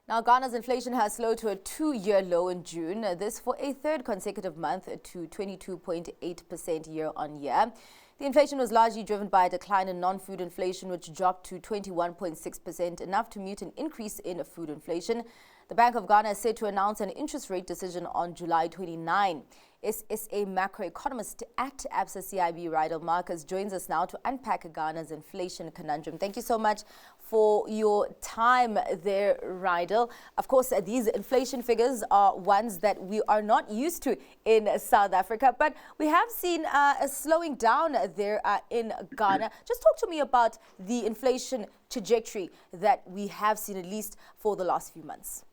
Now, Ghana's inflation has slowed to a two-year low in June, this for a third consecutive month to 22.8% year on year. The inflation was largely driven by a decline in non-food inflation, which dropped to 21.6%, enough to mute an increase in food inflation. The Bank of Ghana is set to announce an interest rate decision on July 29. SSA Macroeconomist at ABSA CIB, Ridle Markus, joins us now to unpack Ghana's inflation conundrum. Thank you so much for your time there, Ridle. Of course, these inflation figures are ones that we are not used to in South Africa, but we have seen a slowing down there in Ghana. Just talk to me about the inflation trajectory that we have seen, at least for the last few months.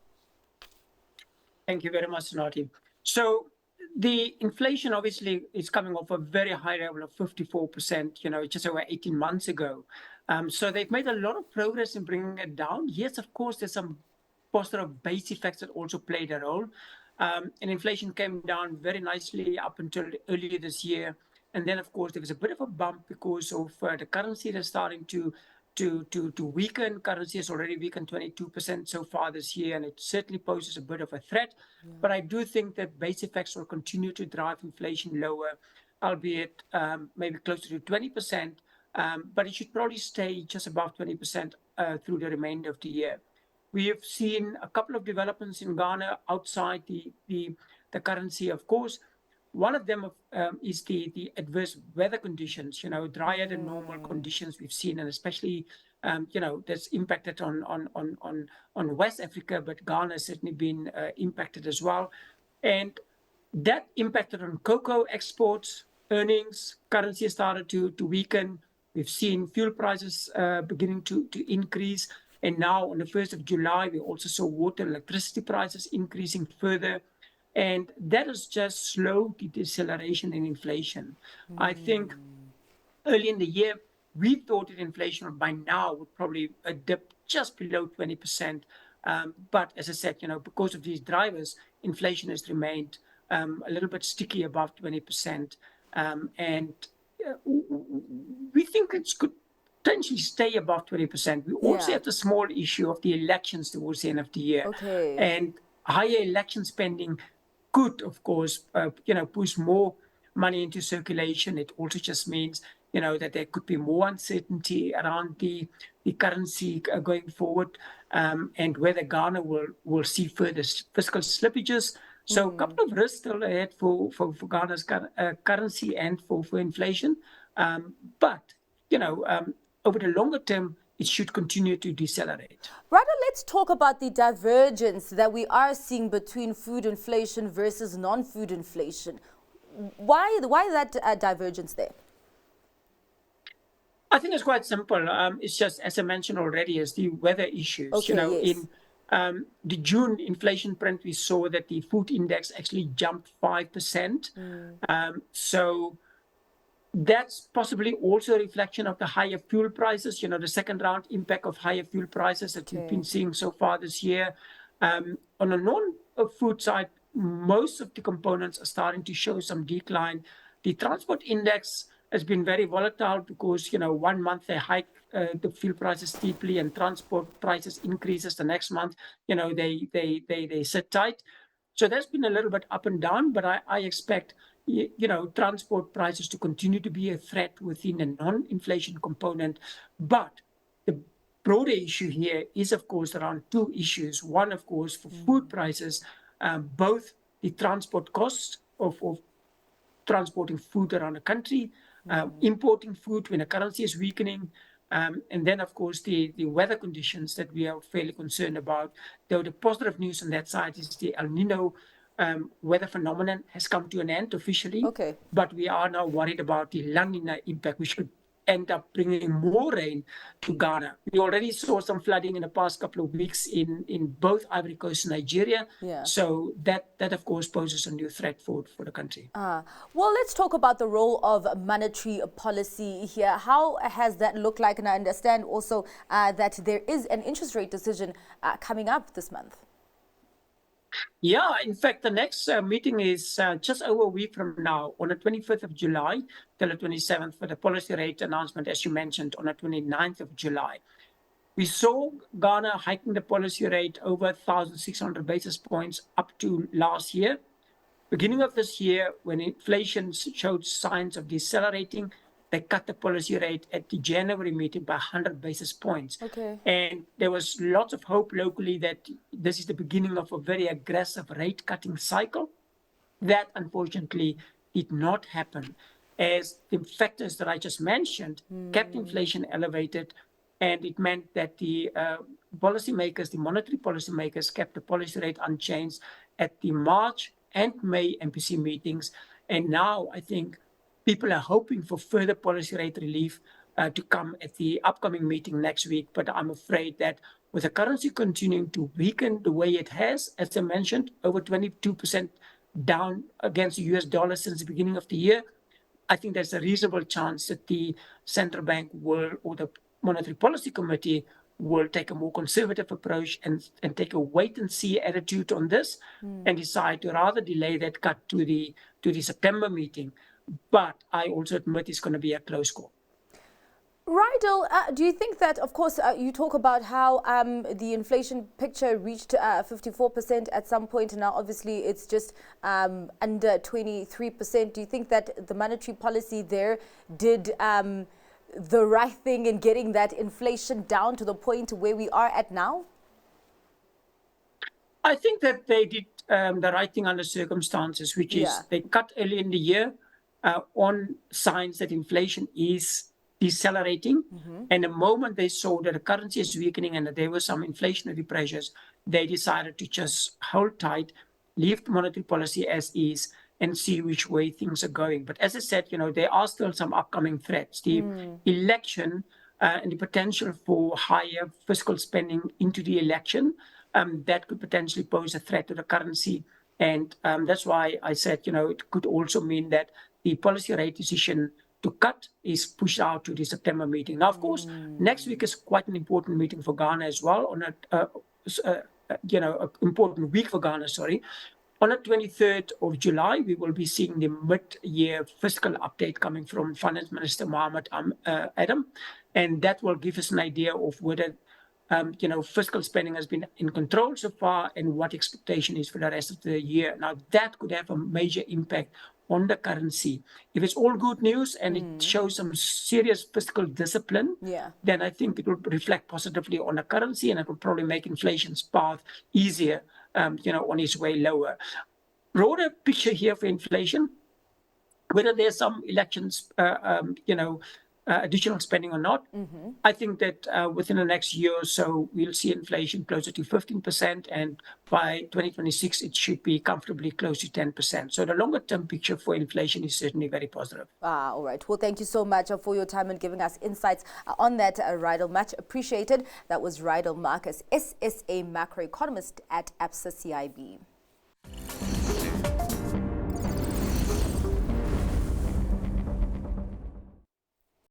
Thank you very much, Nati. So the inflation obviously is coming off a very high level of 54%, just over 18 months ago. So they've made a lot of progress in bringing it down. Yes, of course, there's some positive base effects that also played a role. And inflation came down very nicely up until earlier this year. And then, of course, there was a bit of a bump because of the currency that's starting to weaken. Currency has already weakened 22% so far this year, and it certainly poses a bit of a threat. Yeah. But I do think that base effects will continue to drive inflation lower, albeit maybe closer to 20%, but it should probably stay just above 20% through the remainder of the year. We have seen a couple of developments in Ghana outside the currency, of course. One of them is the adverse weather conditions, drier than normal conditions we've seen, and especially, that's impacted on West Africa, but Ghana has certainly been impacted as well. And that impacted on cocoa exports, earnings, currency has started to weaken. We've seen fuel prices beginning to increase. And now on the 1st of July, we also saw water and electricity prices increasing further. And that has just slowed the deceleration in inflation. I think early in the year, we thought that inflation by now would probably dip just below 20%. But as I said, because of these drivers, inflation has remained a little bit sticky above 20%. And we think it could potentially stay above 20%. We also have the small issue of the elections towards the end of the year. Okay. And higher election spending could, of course, push more money into circulation. It also just means, that there could be more uncertainty around the currency going forward, and whether Ghana will see further fiscal slippages. So a couple of risks still ahead for Ghana's currency and for inflation. But, over the longer term, it should continue to decelerate. Rather, let's talk about the divergence that we are seeing between food inflation versus non-food inflation. Why that divergence there? I think it's quite simple. It's just, as I mentioned already, is the weather issues. Okay, yes. In the June inflation print, we saw that the food index actually jumped 5%. So that's possibly also a reflection of the higher fuel prices, the second round impact of higher fuel prices that we've been seeing so far this year. On the non-food side, most of the components are starting to show some decline. The transport index has been very volatile because, 1 month they hike the fuel prices steeply and transport prices increases the next month. They sit tight. So that's been a little bit up and down, but I expect transport prices to continue to be a threat within a non-inflation component. But the broader issue here is, of course, around two issues. One, of course, for food prices, both the transport costs of transporting food around the country, importing food when the currency is weakening, and then, of course, the weather conditions that we are fairly concerned about. Though the positive news on that side is the El Nino weather phenomenon has come to an end officially. Okay. But we are now worried about the La Nina impact, which could end up bringing more rain to Ghana. We already saw some flooding in the past couple of weeks in both Ivory Coast and Nigeria. Yeah. So that, of course, poses a new threat for the country. Well, let's talk about the role of monetary policy here. How has that looked like? And I understand also that there is an interest rate decision coming up this month. Yeah, in fact, the next meeting is just over a week from now, on the 25th of July till the 27th, for the policy rate announcement, as you mentioned, on the 29th of July. We saw Ghana hiking the policy rate over 1,600 basis points up to last year. Beginning of this year, when inflation showed signs of decelerating, they cut the policy rate at the January meeting by 100 basis points. Okay. And there was lots of hope locally that this is the beginning of a very aggressive rate cutting cycle. That unfortunately did not happen, as the factors that I just mentioned kept inflation elevated, and it meant that the policymakers, the monetary policymakers, kept the policy rate unchanged at the March and May MPC meetings. And now I think people are hoping for further policy rate relief to come at the upcoming meeting next week. But I'm afraid that with the currency continuing to weaken the way it has, as I mentioned, over 22% down against the US dollar since the beginning of the year, I think there's a reasonable chance that the central bank will, or the Monetary Policy Committee, will take a more conservative approach and take a wait and see attitude on this and decide to rather delay that cut to the September meeting. But I also admit it's going to be a close call. Ridle, do you think that, of course, you talk about how the inflation picture reached 54% at some point, and now obviously it's just under 23%. Do you think that the monetary policy there did the right thing in getting that inflation down to the point where we are at now? I think that they did the right thing under circumstances, which is they cut early in the year on signs that inflation is decelerating. And the moment they saw that the currency is weakening and that there were some inflationary pressures, they decided to just hold tight, leave the monetary policy as is, and see which way things are going. But as I said, there are still some upcoming threats. The election and the potential for higher fiscal spending into the election, that could potentially pose a threat to the currency. And that's why I said, it could also mean that the policy rate decision to cut is pushed out to the September meeting. Now, of course, next week is quite an important meeting for Ghana as well, on an important week for Ghana, sorry. On the 23rd of July, we will be seeing the mid-year fiscal update coming from Finance Minister Mohamed Adam, and that will give us an idea of whether fiscal spending has been in control so far and what expectation is for the rest of the year. Now, that could have a major impact on the currency. If it's all good news and it shows some serious fiscal discipline, then I think it will reflect positively on the currency, and it will probably make inflation's path easier, on its way lower. Broader picture here for inflation, whether there's some elections, additional spending or not, I think that within the next year or so, we'll see inflation closer to 15%, and by 2026, it should be comfortably close to 10%. So the longer-term picture for inflation is certainly very positive. All right. Well, thank you so much for your time and giving us insights on that, Ridle. Much appreciated. That was Ridle Markus, SSA Macroeconomist at ABSA CIB.